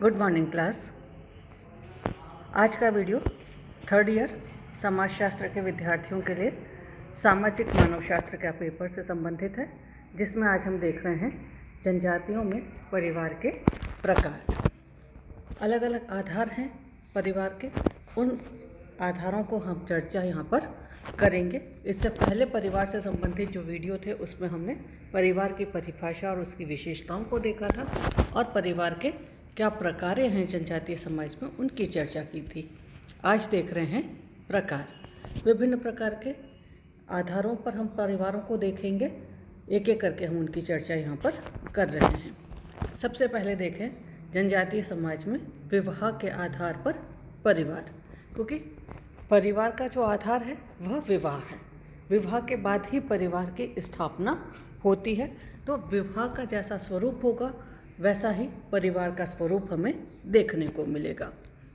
Good morning class. आज का video third year समाजशास्त्र के विद्यार्थियों के लिए सामाजिक मानव शास्त्र का पेपर से संबंधित है, जिसमें आज हम देख रहे हैं जनजातियों में परिवार के प्रकार। अलग अलग आधार हैं परिवार के, उन आधारों को हम चर्चा यहाँ पर करेंगे। इससे पहले परिवार से संबंधित जो वीडियो थे उसमें हमने परिवार की परिभाषा और उसकी विशेषताओं को देखा था और परिवार के क्या प्रकारें हैं जनजातीय समाज में, उनकी चर्चा की थी। आज देख रहे हैं प्रकार। विभिन्न प्रकार के आधारों पर हम परिवारों को देखेंगे, एक एक करके हम उनकी चर्चा यहाँ पर कर रहे हैं। सबसे पहले देखें जनजातीय समाज में विवाह के आधार पर परिवार, क्योंकि परिवार का जो आधार है वह विवाह है। विवाह के बाद ही परिवार की स्थापना होती है, तो विवाह का जैसा स्वरूप होगा वैसा ही परिवार का स्वरूप हमें देखने को मिलेगा।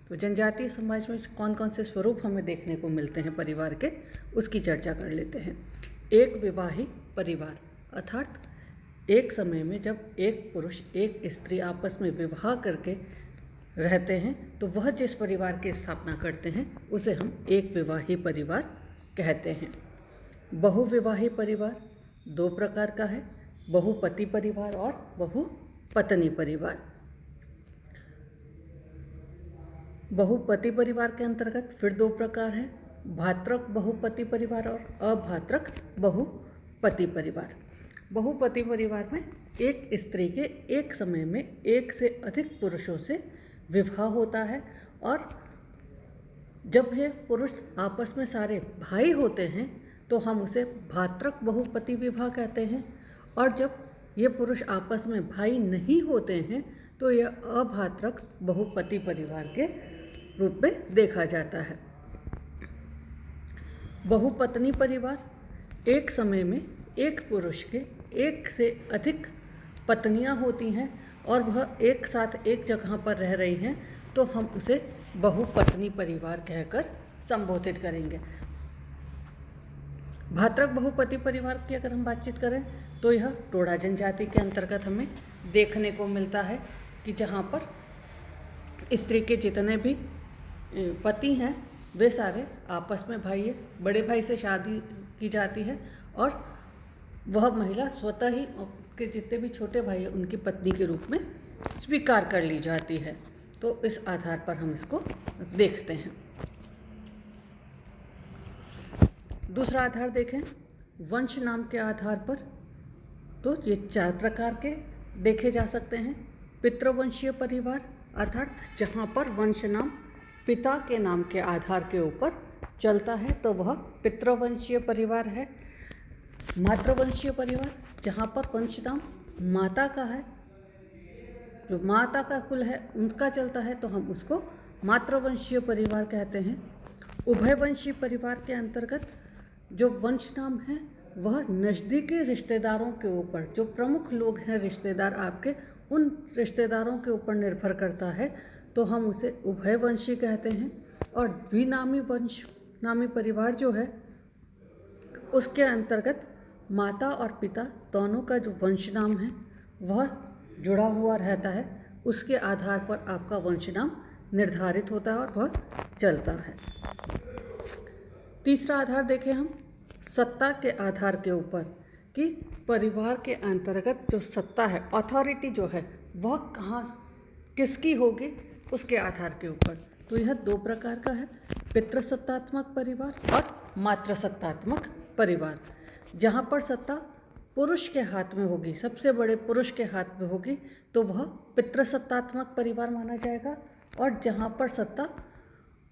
तो जनजातीय समाज में कौन कौन से स्वरूप हमें देखने को मिलते हैं परिवार के, उसकी चर्चा कर लेते हैं। एक विवाही परिवार, अर्थात एक समय में जब एक पुरुष एक स्त्री आपस में विवाह करके रहते हैं तो वह जिस परिवार की स्थापना करते हैं उसे हम एक विवाही परिवार कहते हैं। बहुविवाही परिवार दो प्रकार का है, बहुपति परिवार और बहुपत्नी परिवार। बहुपति परिवार के अंतर्गत फिर दो प्रकार हैं, भातृक बहुपति परिवार और अभातृक बहुपति परिवार। बहुपति परिवार में एक स्त्री के एक समय में एक से अधिक पुरुषों से विवाह होता है, और जब ये पुरुष आपस में सारे भाई होते हैं तो हम उसे भातृक बहुपति विवाह कहते हैं, और जब ये पुरुष आपस में भाई नहीं होते हैं तो यह अभातृक बहुपति परिवार के रूप में देखा जाता है। बहुपत्नी परिवार, एक समय में एक पुरुष के एक से अधिक पत्नियां होती हैं और वह एक साथ एक जगह पर रह रही हैं, तो हम उसे बहुपत्नी परिवार कहकर संबोधित करेंगे। भातृक बहुपति परिवार की अगर हम बातचीत करें तो यह टोडा जनजाति के अंतर्गत हमें देखने को मिलता है कि जहाँ पर स्त्री के जितने भी पति हैं वे सारे आपस में भाई है। बड़े भाई से शादी की जाती है और वह महिला स्वतः ही के जितने भी छोटे भाई हैं उनकी पत्नी के रूप में स्वीकार कर ली जाती है। तो इस आधार पर हम इसको देखते हैं। दूसरा आधार देखें वंश नाम के आधार पर, तो ये चार प्रकार के देखे जा सकते हैं। पितृवंशीय परिवार, अर्थात जहाँ पर वंश नाम पिता के नाम के आधार के ऊपर चलता है तो वह पितृवंशीय परिवार है। मातृवंशीय परिवार, जहाँ पर वंश नाम माता का है, जो माता का कुल है उनका चलता है तो हम उसको मातृवंशीय परिवार कहते हैं। उभयवंशीय परिवार के अंतर्गत जो वंश नाम है वह नज़दीकी रिश्तेदारों के ऊपर, जो प्रमुख लोग हैं रिश्तेदार आपके, उन रिश्तेदारों के ऊपर निर्भर करता है, तो हम उसे उभयवंशी कहते हैं। और द्विनामी वंश नामी परिवार जो है उसके अंतर्गत माता और पिता दोनों का जो वंश नाम है वह जुड़ा हुआ रहता है, उसके आधार पर आपका वंश नाम निर्धारित होता है और वह चलता है। तीसरा आधार देखें हम सत्ता के आधार के ऊपर, कि परिवार के अंतर्गत जो सत्ता है, अथॉरिटी जो है वह कहाँ किसकी होगी उसके आधार के ऊपर। तो यह दो प्रकार का है, पितृसत्तात्मक परिवार और मातृसत्तात्मक परिवार। जहाँ पर सत्ता पुरुष के हाथ में होगी, सबसे बड़े पुरुष के हाथ में होगी, तो वह पितृसत्तात्मक परिवार माना जाएगा, और जहाँ पर सत्ता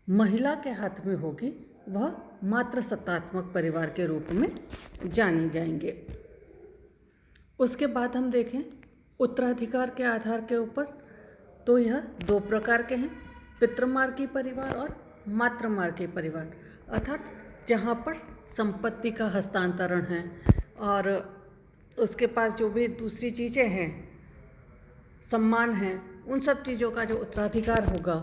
महिला के हाथ में होगी वह मातृसत्तात्मक परिवार के रूप में जानी जाएंगे। उसके बाद हम देखें उत्तराधिकार के आधार के ऊपर, तो यह दो प्रकार के हैं, पितृमार्गी परिवार और मातृमार्गी परिवार। अर्थात जहाँ पर संपत्ति का हस्तांतरण है और उसके पास जो भी दूसरी चीज़ें हैं, सम्मान है, उन सब चीज़ों का जो उत्तराधिकार होगा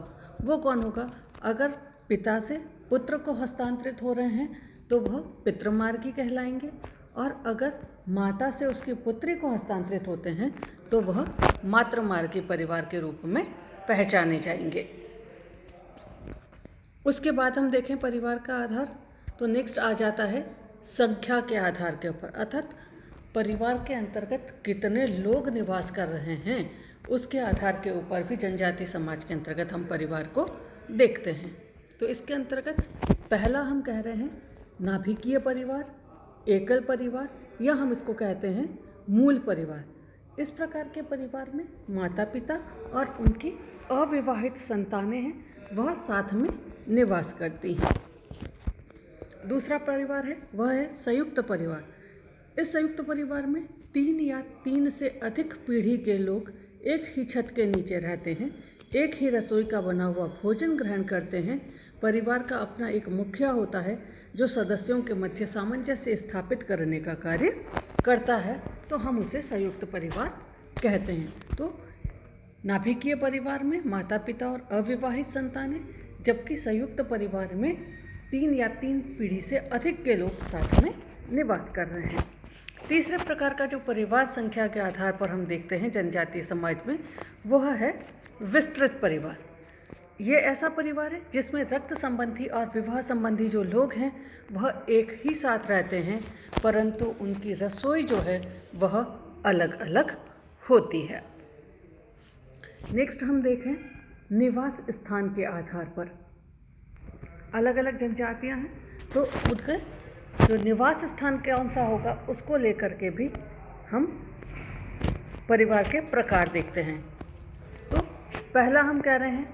वो कौन होगा। अगर पिता से पुत्र को हस्तांतरित हो रहे हैं तो वह पितृमार्गी कहलाएंगे, और अगर माता से उसकी पुत्री को हस्तांतरित होते हैं तो वह मातृमार्गी परिवार के रूप में पहचाने जाएंगे। उसके बाद हम देखें परिवार का आधार, तो नेक्स्ट आ जाता है संख्या के आधार के ऊपर, अर्थात परिवार के अंतर्गत कितने लोग निवास कर रहे हैं उसके आधार के ऊपर भी जनजाति समाज के अंतर्गत हम परिवार को देखते हैं। तो इसके अंतर्गत पहला हम कह रहे हैं नाभिकीय परिवार, एकल परिवार, या हम इसको कहते हैं मूल परिवार। इस प्रकार के परिवार में माता पिता और उनकी अविवाहित संतानें हैं, वह साथ में निवास करती हैं। दूसरा परिवार है वह है संयुक्त परिवार। इस संयुक्त परिवार में 3 या 3 से अधिक पीढ़ी के लोग एक ही छत के नीचे रहते हैं, एक ही रसोई का बना हुआ भोजन ग्रहण करते हैं। परिवार का अपना एक मुखिया होता है जो सदस्यों के मध्य सामंजस्य स्थापित करने का कार्य करता है, तो हम उसे संयुक्त परिवार कहते हैं। तो नाभिकीय परिवार में माता पिता और अविवाहित संतानें, जबकि संयुक्त परिवार में 3 या 3 पीढ़ी से अधिक के लोग साथ में निवास कर रहे हैं। तीसरे प्रकार का जो परिवार संख्या के आधार पर हम देखते हैं जनजातीय समाज में, वह है विस्तृत परिवार। ये ऐसा परिवार है जिसमें रक्त संबंधी और विवाह संबंधी जो लोग हैं वह एक ही साथ रहते हैं, परंतु उनकी रसोई जो है वह अलग अलग होती है। नेक्स्ट हम देखें निवास स्थान के आधार पर अलग अलग जनजातियां हैं, तो उनके जो निवास स्थान कौन सा होगा उसको लेकर के भी हम परिवार के प्रकार देखते हैं। तो पहला हम कह रहे हैं,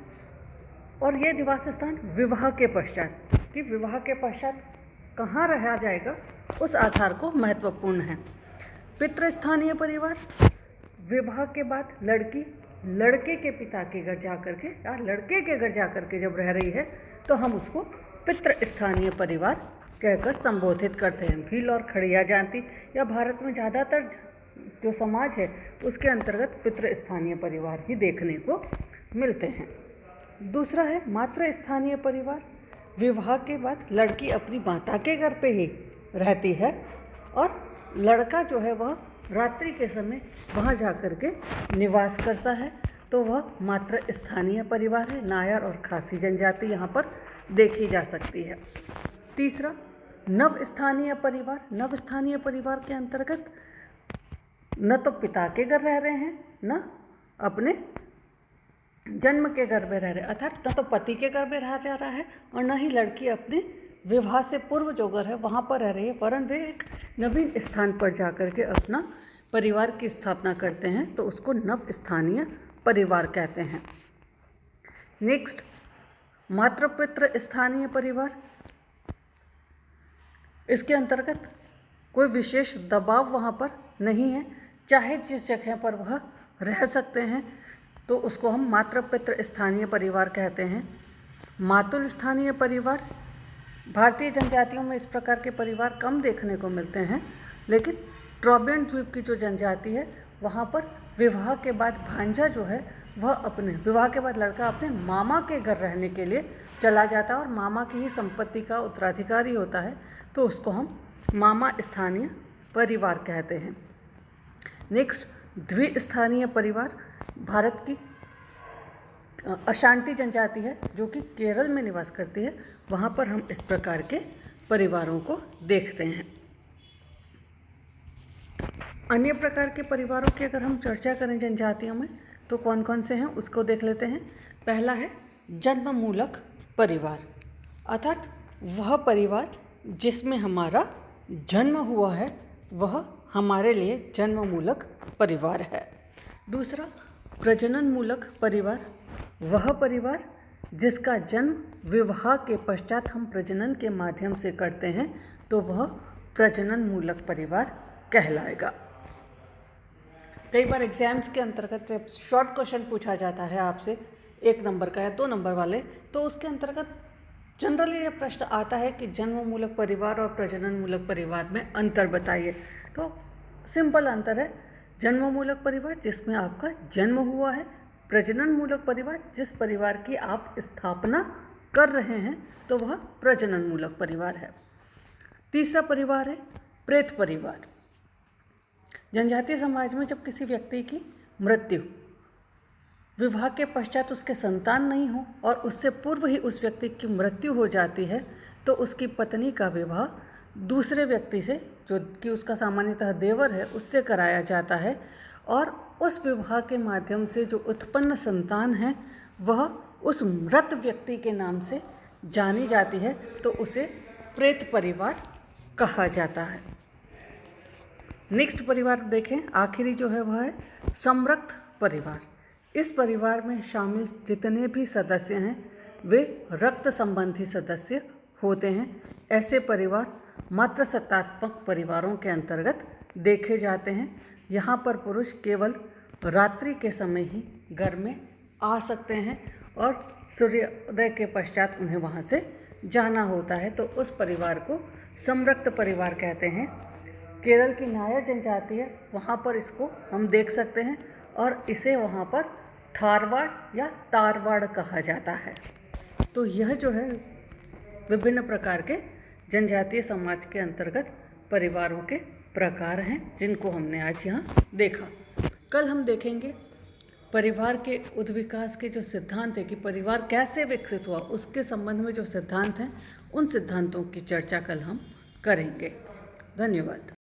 और ये निवास स्थान विवाह के पश्चात, कि विवाह के पश्चात कहाँ रहा जाएगा उस आधार को महत्वपूर्ण है। पितृस्थानीय परिवार, विवाह के बाद लड़की लड़के के पिता के घर जा कर के या लड़के के घर जा कर के जब रह रही है तो हम उसको पितृस्थानीय परिवार कहकर संबोधित करते हैं। भील और खड़िया जाति या भारत में ज़्यादातर जो समाज है उसके अंतर्गत पितृस्थानीय परिवार ही देखने को मिलते हैं। दूसरा है मातृ स्थानीय परिवार। विवाह के बाद लड़की अपनी माता के घर पे ही रहती है और लड़का जो है वह रात्रि के समय वहाँ जा कर के निवास करता है, तो वह मातृ स्थानीय परिवार है। नायर और खासी जनजाति यहाँ पर देखी जा सकती है। तीसरा नव स्थानीय परिवार। नव स्थानीय परिवार के अंतर्गत न तो पिता के घर रह रहे हैं, न अपने जन्म के घर में रह रहे, अर्थात न तो पति के घर में रहा जा रहा है और न ही लड़की अपने विवाह से पूर्व जो घर है वहाँ पर रह रही है, परंतु वे एक नवीन स्थान पर जा कर के अपना परिवार की स्थापना करते हैं, तो उसको नव स्थानीय परिवार कहते हैं। नेक्स्ट मातृपितृ स्थानीय परिवार। इसके अंतर्गत कोई विशेष दबाव वहाँ पर नहीं है, चाहे जिस जगह पर वह रह सकते हैं, तो उसको हम मातृपितृ स्थानीय परिवार कहते हैं। मातुल स्थानीय परिवार। भारतीय जनजातियों में इस प्रकार के परिवार कम देखने को मिलते हैं, लेकिन ट्रॉबियन द्वीप की जो जनजाति है वहाँ पर विवाह के बाद भांजा जो है वह अपने विवाह के बाद लड़का अपने मामा के घर रहने के लिए चला जाता है और मामा की ही संपत्ति का उत्तराधिकारी होता है, तो उसको हम मामा स्थानीय परिवार कहते हैं। नेक्स्ट द्विस्थानीय परिवार। भारत की अशांति जनजाति है जो कि केरल में निवास करती है, वहाँ पर हम इस प्रकार के परिवारों को देखते हैं। अन्य प्रकार के परिवारों की अगर हम चर्चा करें जनजातियों में तो कौन कौन से हैं उसको देख लेते हैं। पहला है जन्ममूलक परिवार, अर्थात वह परिवार जिसमें हमारा जन्म हुआ है वह हमारे लिए जन्ममूलक परिवार है। दूसरा प्रजननमूलक परिवार, वह परिवार जिसका जन्म विवाह के पश्चात हम प्रजनन के माध्यम से करते हैं, तो वह प्रजननमूलक परिवार कहलाएगा। कई बार एग्जाम्स के अंतर्गत जब शॉर्ट क्वेश्चन पूछा जाता है आपसे 1 नंबर का या 2 नंबर वाले, तो उसके अंतर्गत जनरली ये प्रश्न आता है कि जन्ममूलक परिवार और प्रजननमूलक परिवार में अंतर बताइए। तो सिंपल अंतर है, जन्ममूलक परिवार जिसमें आपका जन्म हुआ है, प्रजननमूलक परिवार जिस परिवार की आप स्थापना कर रहे हैं, तो वह प्रजननमूलक परिवार है। तीसरा परिवार है प्रेत परिवार। जनजातीय समाज में जब किसी व्यक्ति की मृत्यु विवाह के पश्चात उसके संतान नहीं हो और उससे पूर्व ही उस व्यक्ति की मृत्यु हो जाती है तो उसकी पत्नी का विवाह दूसरे व्यक्ति से, जो कि उसका सामान्यतः देवर है, उससे कराया जाता है और उस विवाह के माध्यम से जो उत्पन्न संतान है वह उस मृत व्यक्ति के नाम से जानी जाती है, तो उसे प्रेत परिवार कहा जाता है। नेक्स्ट परिवार देखें, आखिरी जो है वह है संरक्त परिवार। इस परिवार में शामिल जितने भी सदस्य हैं वे रक्त संबंधी सदस्य होते हैं। ऐसे परिवार मातृसत्तात्मक परिवारों के अंतर्गत देखे जाते हैं। यहाँ पर पुरुष केवल रात्रि के समय ही घर में आ सकते हैं और सूर्योदय के पश्चात उन्हें वहाँ से जाना होता है, तो उस परिवार को संरक्त परिवार कहते हैं। केरल की नायर जनजाति है, वहाँ पर इसको हम देख सकते हैं और इसे वहाँ पर थारवाड़ या तारवाड़ कहा जाता है। तो यह जो है विभिन्न प्रकार के जनजातीय समाज के अंतर्गत परिवारों के प्रकार हैं जिनको हमने आज यहाँ देखा। कल हम देखेंगे परिवार के उद्विकास के जो सिद्धांत है कि परिवार कैसे विकसित हुआ, उसके संबंध में जो सिद्धांत हैं उन सिद्धांतों की चर्चा कल हम करेंगे। धन्यवाद।